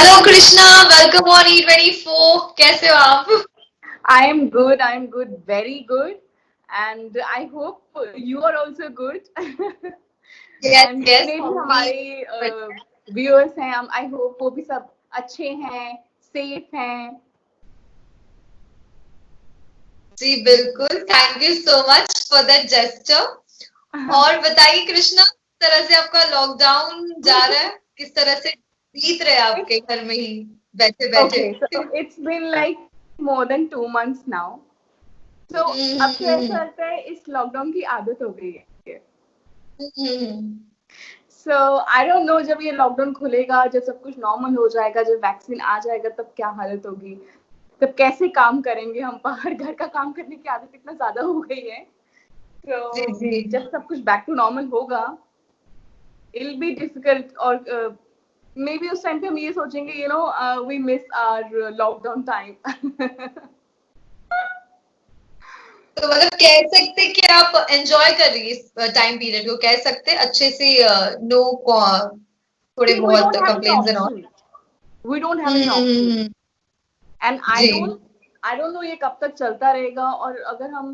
Hello Krishna, welcome on E24। कैसे हो आप? I am good. I am good. Very good. And I hope you are also good. Yes And yes, जितने भी हम भी हमारे viewers हैं, I hope वो भी सब अच्छे हैं, safe हैं. जी बिल्कुल, thank you so much for that gesture. और बताइए कृष्णा, किस तरह से आपका लॉकडाउन जा रहा है? किस तरह से बीत रहे हैं आपके घर में ही बैठे बैठे? Okay, so it's been like more than 2 months now. So अब तो ऐसा लगता है इस लॉकडाउन की आदत हो गई है. So I don't know जब ये लॉकडाउन खुलेगा, जब सब कुछ नॉर्मल हो जाएगा, जब वैक्सीन आ जाएगा, तब क्या हालत होगी, तब कैसे काम करेंगे हम बाहर. घर का काम करने की आदत इतना ज्यादा हो गई है. जी तो जी जब सब कुछ बैक टू नॉर्मल होगा, it'll be difficult. और मे बी उस टाइम पे हम ये सोचेंगे, we miss our lockdown time. तो मतलब कह सकते कि आप एंजॉय कर रही है इस टाइम पीरियड को, कह सकते अच्छे से। नो, थोड़े See, we बहुत don't have any complaints and all. option. We don't have any option. And जी I don't know ये कब तक चलता रहेगा. और अगर हम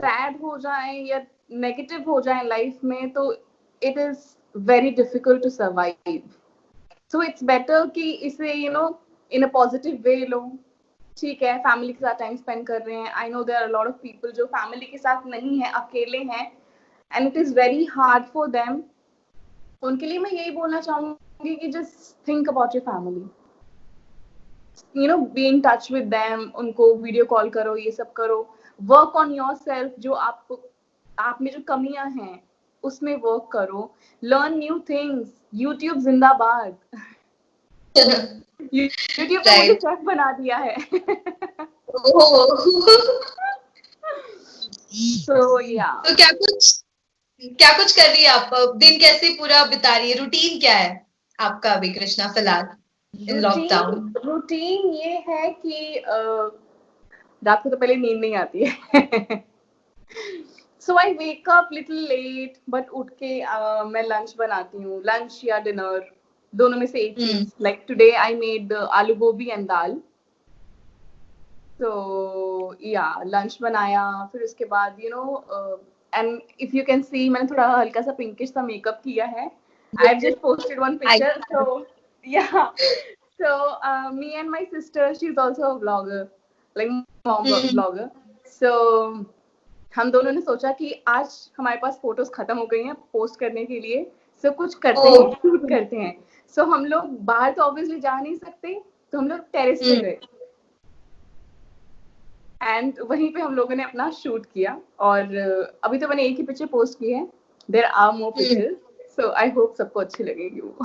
सैड हो जाएं या नेगेटिव हो जाएं लाइफ में, तो it is very difficult to survive. So it's better कि इसे इन अ पॉजिटिव वे लो. ठीक है, फैमिली के साथ टाइम स्पेंड कर रहे हैं. I know there are lot of people जो फैमिली के साथ नहीं है, अकेले हैं, and it is very hard for them. उनके लिए मैं यही बोलना चाहूंगी कि just think about your family. Be in touch with them. उनको वीडियो कॉल करो, ये सब करो. Work on yourself. जो आप में जो कमियां हैं, उसमें वर्क करो. Learn new things. यूट्यूब जिंदाबाद. यूट्यूब ने मुझे राइट। शेफ बना दिया है. So yeah. तो क्या कुछ कर रही है आप? दिन कैसे पूरा बिता रही है? रूटीन क्या है आपका अभी कृष्णा फिलहाल इन लॉकडाउन? रूटीन ये है कि रात को तो पहले नींद नहीं आती है. So I wake up little late, but उठ के मैं लंच बनाती हूँ. लंच या डिनर, दोनों में से एक चीज. लाइक टुडे आई मेड आलू गोभी एंड दाल. तो या लंच बनाया. फिर उसके बाद and if you can see, मैंने थोड़ा हल्का सा पिंकिश सा मेकअप किया है. I have just posted one picture. So yeah, so me and my sister, she's also a vlogger, like mom vlogger. So हम दोनों ने सोचा कि आज हमारे पास फोटोज खत्म हो गई हैं पोस्ट करने के लिए. So कुछ करते हैं, शूट करते हैं. So हम लोग बाहर तो ऑब्वियसली जा नहीं सकते, तो हम लोग टेरेस पे गए. एंड वहीं पे हम लोगों ने अपना शूट किया. और अभी तो मैंने एक ही पिक्चर पोस्ट की है. There are more pictures. So I hope सबको अच्छी लगेगी वो.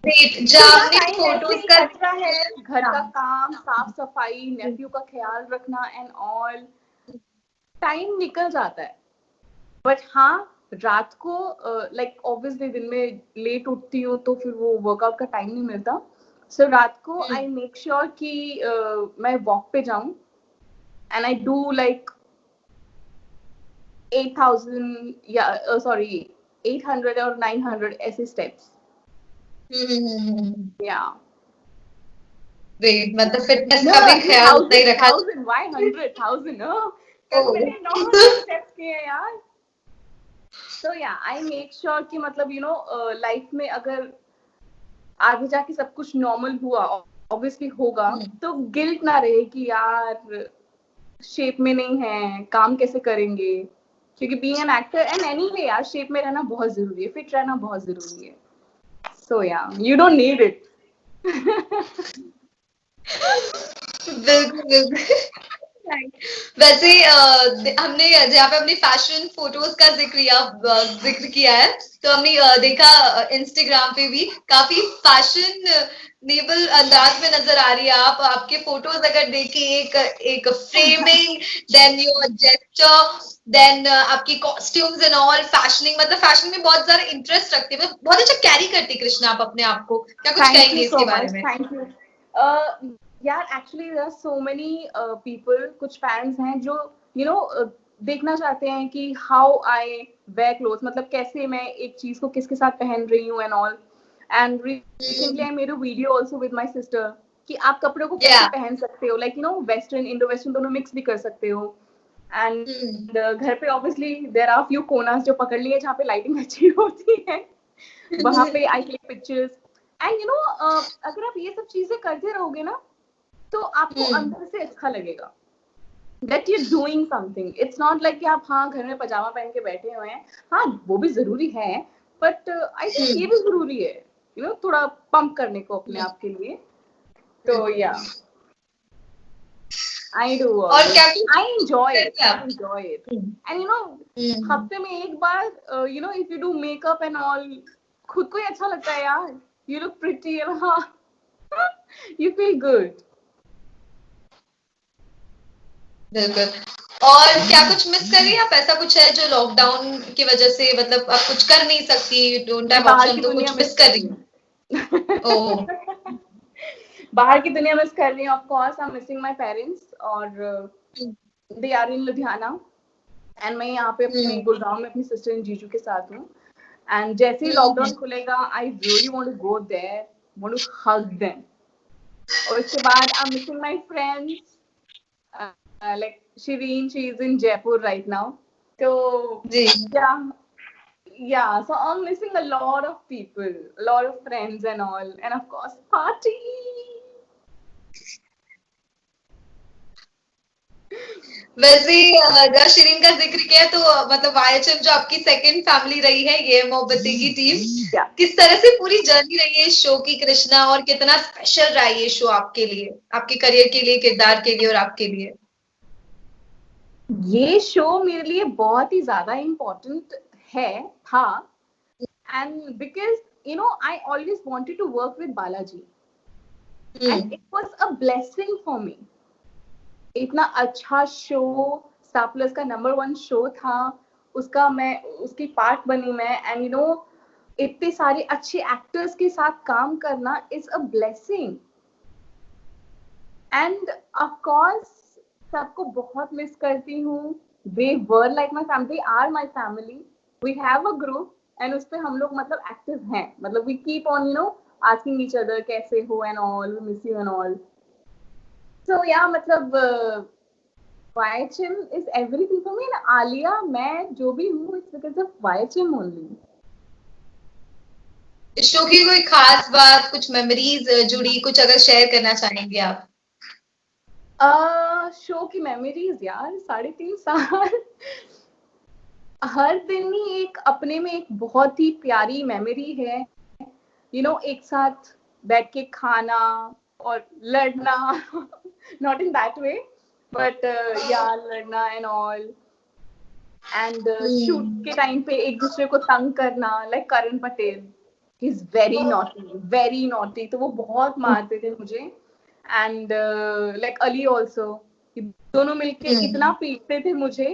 फोटोज का कचरा है, घर का काम, साफ सफाई, नेफ्यू का ख्याल रखना एंड ऑल. टाइम निकल जाता है. बट हाँ, रात को लाइक ऑब्वियसली दिन में लेट उठती हूँ, तो फिर वो वर्कआउट का टाइम नहीं मिलता. सो रात को आई मेक श्योर कि मैं वॉक पे जाऊं. एंड आई डू लाइक 8,000 या 800 और 900 ऐसे स्टेप्स. या मतलब फिटनेस का भी ख्याल नहीं रखा? 1,000 why 100,000? कल मैंने 900 स्टेप्स किए यार. तो या आई मेक श्योर कि मतलब लाइफ में अगर आगे जाके सब कुछ नॉर्मल हुआ, ऑब्वियसली होगा, तो गिल्ट ना रहे कि यार शेप में नहीं है, काम कैसे करेंगे. क्योंकि being an actor and anyway यार, शेप में रहना बहुत जरूरी है, फिट रहना बहुत जरूरी है. सो या, यू डोंट नीड इट. बिल्कुल बिल्कुल। वैसे हमने जहाँ पे अपनी फैशन फोटोज का जिक्र किया है, तो हमने देखा इंस्टाग्राम पे भी काफी फैशनेबल अंदाज में नजर आ रही है आप. आपके फोटोज अगर देखें, एक framing, then your gesture, then आपकी कॉस्ट्यूम्स एंड ऑल, फैशनिंग, मतलब फैशन में बहुत ज्यादा इंटरेस्ट रखते हैं, बहुत अच्छा कैरी करती कृष्णा आप अपने आप को. क्या कुछ कहेंगे इसके बारे में? थैंक यू यार. Actually there are so many people, कुछ फैंस हैं जो देखना चाहते हैं कि हाउ आई वेयर क्लोथ, मतलब कैसे मैं एक चीज को किसके साथ पहन रही हूँ and all. And recently I made a video also with my sister कि आप कपड़ों को कैसे पहन सकते हो, like you know western Indo western दोनों मिक्स भी कर सकते हो. And घर पे obviously there are few कोनास जो पकड़ लिए जहाँ पे लाइटिंग अच्छी होती है, वहाँ पे I click pictures. And you know अगर आप ये सब चीजें करते रहोगे ना तो आपको अंदर से अच्छा लगेगा that you're doing something. It's not like कि आप हाँ घर में पजामा पहन के बैठे हुए हैं, हाँ वो भी जरूरी है, but I think ये भी जरूरी है, you know, थोड़ा पंप करने को अपने आप के लिए. तो yeah, I do. और क्या I enjoy it. I enjoy it. And you know, हफ्ते में एक बार, you know, if you do makeup and all, खुद को ही अच्छा लगता है यार. You look pretty and हाँ, you feel good. बिल्कुल. और क्या कुछ मिस कर रही है आप? ऐसा कुछ है जो लॉकडाउन की वजह से मतलब आप कुछ कर नहीं सकती, डोंट हैव ऑप्शन, तो कुछ मिस कर रही है? ओह, बाहर की दुनिया मिस कर रही हूँ. Of course I am missing my parents और they are in Ludhiana and मैं यहाँ पे अपने गुड़गांव में अपनी सिस्टर एंड जीजू के साथ हूँ. एंड जैसे ही लॉकडाउन खुलेगा I really want to go there, want to hug them. और उसके बाद I am missing my friends like Shireen, she is in Jaipur right now. So yeah, so I'm missing a lot of people, a lot of friends and all, and of course party. वैसे जब शिरीन का जिक्र किया तो मतलब YHM जो आपकी second family रही है, ये मोहब्बतें की टीम, किस तरह से पूरी जर्नी रही है इस शो की कृष्णा, और कितना स्पेशल रहा ये शो आपके लिए, आपके करियर के लिए, किरदार के लिए और आपके लिए? ये शो मेरे लिए बहुत ही ज्यादा इम्पोर्टेंट था and because you know I always wanted to work with Balaji and it was a blessing for me. इतना अच्छा शो, स्टार प्लस का नंबर 1 शो था, उसकी पार्ट बनी मैं, एंड यू नो इतने सारे अच्छे एक्टर्स के साथ काम करना is a blessing. End of course सबको बहुत मिस करती हूँ. They were like my family, they are my family. We have a group and उसपे हम लोग मतलब active हैं. मतलब we keep on you know asking each other कैसे हो and all, we miss you and all. So yeah, मतलब YHM is everything for me. And Alia, मैं जो भी हूँ it's because of YHM only. इस शो की कोई खास बात, कुछ मेमोरीज जुड़ी, कुछ अगर शेयर करना चाहेंगे आप? शो की मेमोरीज यार 3.5 साल हर दिन ही एक अपने में एक बहुत ही प्यारी मेमोरी है. यू नो एक साथ बैठ के खाना और लड़ना, not in that way but या लड़ना एंड ऑल. एंड शूट के टाइम पे एक दूसरे को तंग करना, like Karan Patel, he is very naughty, तो वो बहुत मारते थे मुझे. एंड लाइक अली ऑल्सो, दोनों मिलके इतना पीटते थे मुझे,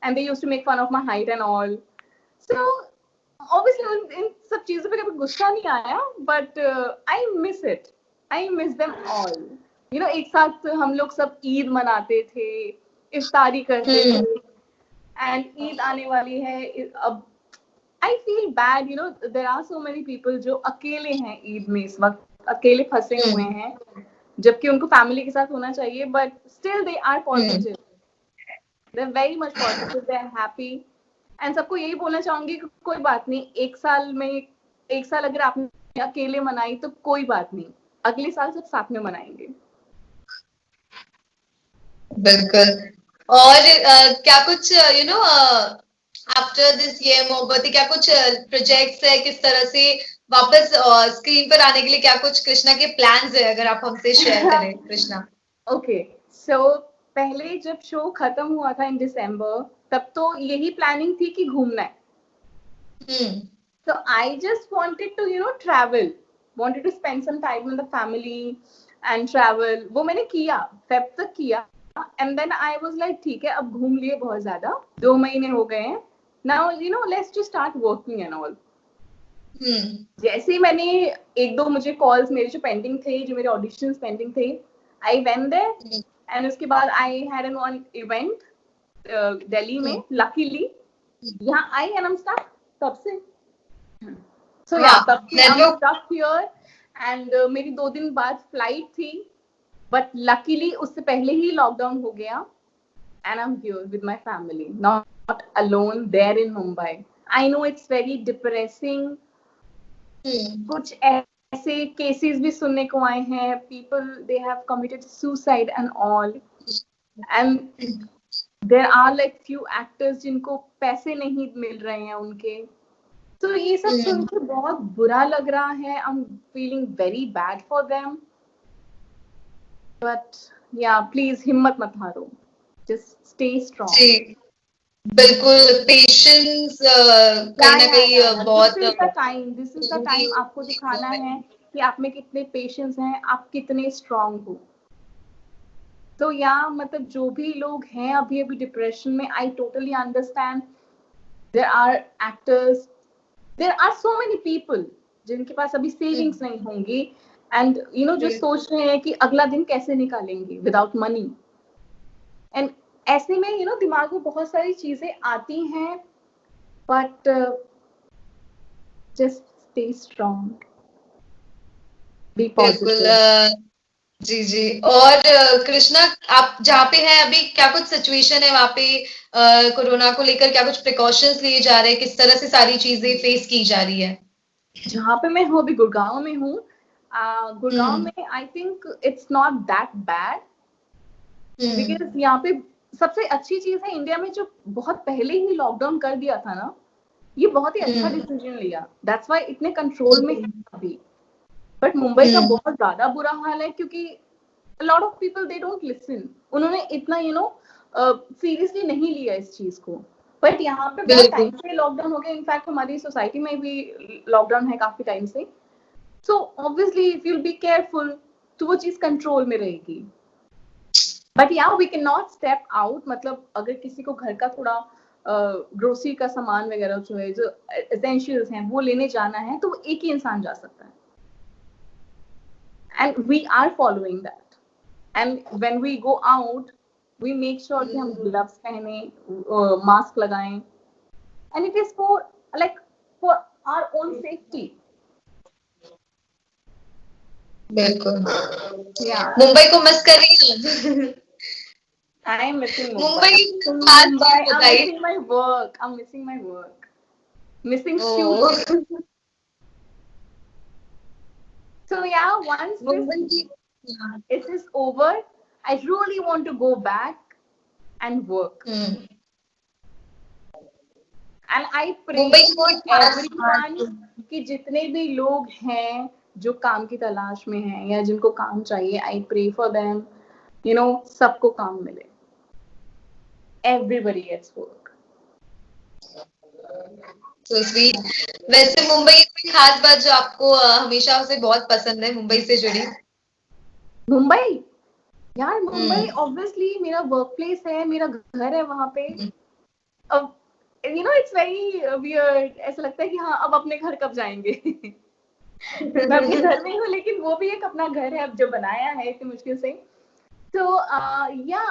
and they used to make fun of my height and all. So obviously इन सब चीजों पे कभी गुस्सा नहीं आया, but I miss them all. You know एक साथ हम लोग सब ईद मनाते थे, इफ्तारी करते थे, एंड ईद आने वाली है अब. I feel bad, you know there are so many people जो अकेले हैं ईद में, इस वक्त अकेले फंसे हुए हैं, जबकि उनको फैमिली के साथ होना चाहिए, but still they are positive, they are very much positive, they are happy. And सबको यही बोलना चाहूंगी कि कोई बात नहीं, एक साल अगर आपने अकेले मनाई तो कोई बात नहीं, अगले साल सब साथ में मनाएंगे. बिल्कुल. और क्या कुछ यू नो आफ्टर दिस ये मोहब्बतें, क्या कुछ प्रोजेक्ट्स है, किस तरह से वापस स्क्रीन पर आने के लिए क्या कुछ कृष्णा के प्लान्स है, अगर आप हमसे शेयर करें कृष्णा? ओके, सो पहले जब शो खत्म हुआ था इन दिसंबर, तब तो यही प्लानिंग थी कि घूमना है. So I just wanted to, you know, travel, wanted to spend some time with the family and travel. वो मैंने किया, फेब तक किया, and then I was like ठीक है, अब घूम लिए बहुत ज्यादा, 2 महीने हो गए हैं, now you know let's just start working and all. जैसे मैंने 1-2 मुझे कॉल्स मेरे जो पेंडिंग थे, जो मेरे ऑडिशंस पेंडिंग थे, I went there and उसके बाद I had an one event Delhi में, luckily यहाँ आई and I'm stuck तब से. So हाँ, yeah, तब I'm network stuck here and मेरी 2 दिन बाद फ्लाइट थी, but luckily उससे पहले ही लॉकडाउन हो गया and I'm here with my family, not alone there in Mumbai. I know it's very depressing. कुछ ऐसे केसेस भी सुनने को आए हैं, people they have committed suicide and all, and there are like few actors जिनको पैसे नहीं मिल रहे हैं उनके, तो ये सब सुन के बहुत बुरा लग रहा है. I'm feeling very bad for them, but yeah, please हिम्मत मत हारो, just stay strong. जी बिल्कुल पेशेंस कहीं ना कहीं बहुत दिस इज द टाइम आपको दिखाना है कि आप में कितने पेशेंस हैं, आप कितने स्ट्रांग हो. तो या मतलब जो भी लोग हैं अभी अभी डिप्रेशन में, I totally understand. There are actors, there are so many people जिनके पास अभी सेविंग्स नहीं होंगी, एंड यू नो जो सोच रहे हैं कि अगला दिन कैसे निकालेंगे विदाउट मनी. एंड ऐसे में यू नो दिमाग में बहुत सारी चीजें आती हैं, but just stay strong, be बिल्कुल पॉजिटिव. जी जी. और कृष्णा आप जहाँ पे हैं अभी क्या कुछ सिचुएशन है वहाँ पे कोरोना को लेकर, क्या कुछ प्रिकॉशंस लिए जा रहे हैं, किस तरह से सारी चीजें फेस की जा रही है? जहाँ पे मैं हूँ अभी गुड़गांव में हूँ. गुड़गांव में I think it's not that bad, because यहाँ पे सबसे अच्छी चीज है इंडिया में जो बहुत पहले ही लॉकडाउन कर दिया था ना, ये बहुत ही अच्छा डिसीजन लिया. दैट्स व्हाई इतने कंट्रोल में है अभी. बट मुंबई का बहुत ज्यादा बुरा हाल है क्योंकि lot of people they don't listen. उन्होंने इतना यू नो सीरियसली नहीं लिया इस चीज को. बट यहाँ पे बहुत टाइम से लॉकडाउन हो गया. इनफैक्ट हमारी सोसाइटी में भी लॉकडाउन है काफी टाइम से. So obviously if you will be careful तो वो चीज कंट्रोल में रहेगी. But yeah we can not step out. मतलब अगर किसी को घर का थोड़ा ग्रोसरी का सामान वगैरह जो है, जो एसेंशियल्स हैं, वो लेने जाना है तो वो एक ही इंसान जा सकता है. And we are following that. And when we go out, we make sure कि हम gloves पहने, mask लगाएं. And it is for like for our own safety. बिल्कुल. Yeah. मुंबई को मिस कर रही हूँ. I am missing Mumbai Mumbai. I'm missing my work. I'm missing my work. Missing shooting. So yeah, once this is over, I really want to go back and work. And I pray for everyone कि जितने भी लोग हैं जो काम की तलाश में हैं या जिनको काम चाहिए, I pray for them. You know, सबको काम मिले. Everybody gets work. So sweet. वैसे मुंबई की कोई खास बात जो आपको हमेशा से बहुत पसंद है मुंबई से जुड़ी? मुंबई यार, मुंबई ऑब्वियसली मेरा वर्क प्लेस है, मेरा घर है वहां पे. अब you know it's very weird. ऐसा लगता है कि हाँ अब अपने घर कब जाएंगे. मैं अपने घर में हूँ लेकिन वो भी एक अपना घर है अब जो बनाया है इतनी मुश्किल से. तो या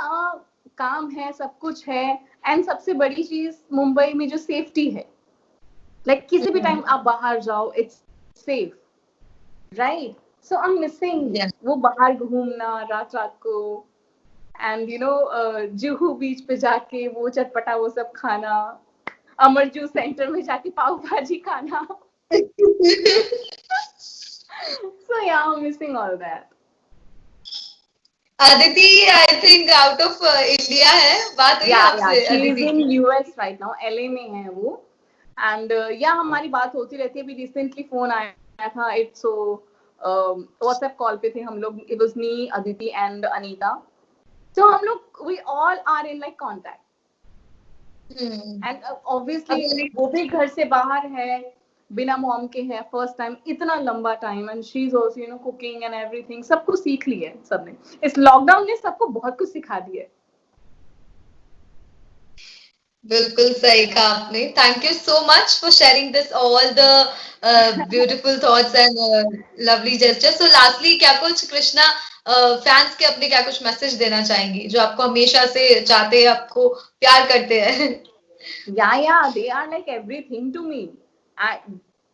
काम है, सब कुछ है. एंड सबसे बड़ी चीज मुंबई में जो सेफ्टी है, लाइक किसी भी टाइम आप बाहर जाओ it's safe, right? So I am missing वो बाहर घूमना रात रात को, एंड यू नो जुहू बीच पे जाके वो चटपटा वो सब खाना, अमर जूस सेंटर में जाके पाव भाजी खाना. So yeah, I'm missing all that. Aditi I think out of India है. बात हुई आपसे? She is in US right now. LA में है वो. And या हमारी बात होती रहती है. अभी रिसेंटली फोन आया था. इट्स सो व्हाट्सएप कॉल पे थे हम लोग. It was me, Aditi and Anita. तो हम लोग we all are in like contact. And obviously वो भी घर से बाहर है, बिना मॉम के है, फर्स्ट टाइम इतना लंबा time. And she is also you know cooking and everything. सब कुछ सीख लिया है सबने. इस लॉकडाउन ने सबको बहुत कुछ सिखा दिया है. बिल्कुल सही कहा आपने. Thank you so much for sharing this all the beautiful thoughts and lovely gestures. So lastly क्या कुछ कृष्णा फैंस के अपने क्या कुछ मैसेज देना चाहेंगी जो आपको हमेशा से चाहते हैं, आपको प्यार करते हैं? Yeah, they are like everything to me.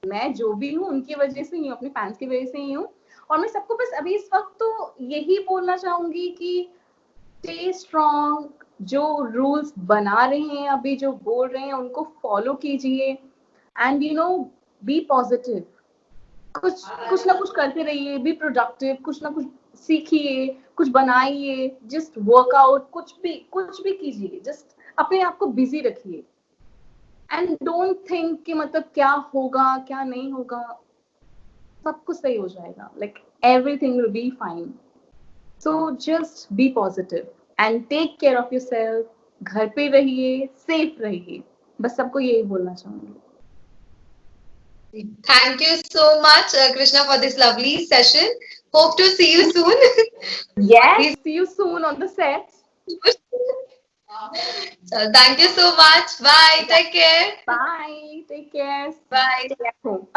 मैं जो भी हूँ उनकी वजह से ही हूँ, अपने फैंस की वजह से ही हूँ। और मैं सबको बस अभी इस वक्त तो यही बोलना चाहूंगी कि स्टे स्ट्रॉन्ग, जो रूल्स बना रहे हैं अभी, जो बोल रहे हैं उनको फॉलो कीजिए, एंड बी पॉजिटिव। कुछ कुछ ना कुछ करते रहिए, बी प्रोडक्टिव, कुछ ना कुछ सीखिए, कुछ बनाइए, जस्ट वर्कआउट, कुछ भी कीजिए, जस्ट अपने आप को बिजी रखिए, एंड डोंट थिंक कि मतलब क्या होगा क्या नहीं होगा, सब कुछ सही हो जाएगा, like everything will be fine. So just be positive and take care of yourself, घर पे रहिए, सेफ रहिए, बस सबको यही बोलना चाहूंगी। Thank you so much, Krishna, for this lovely session. Hope to see you soon. Yes, see you soon on the set. So, thank you so much. Bye. Take care. Bye. Take care. Bye. Stay at home.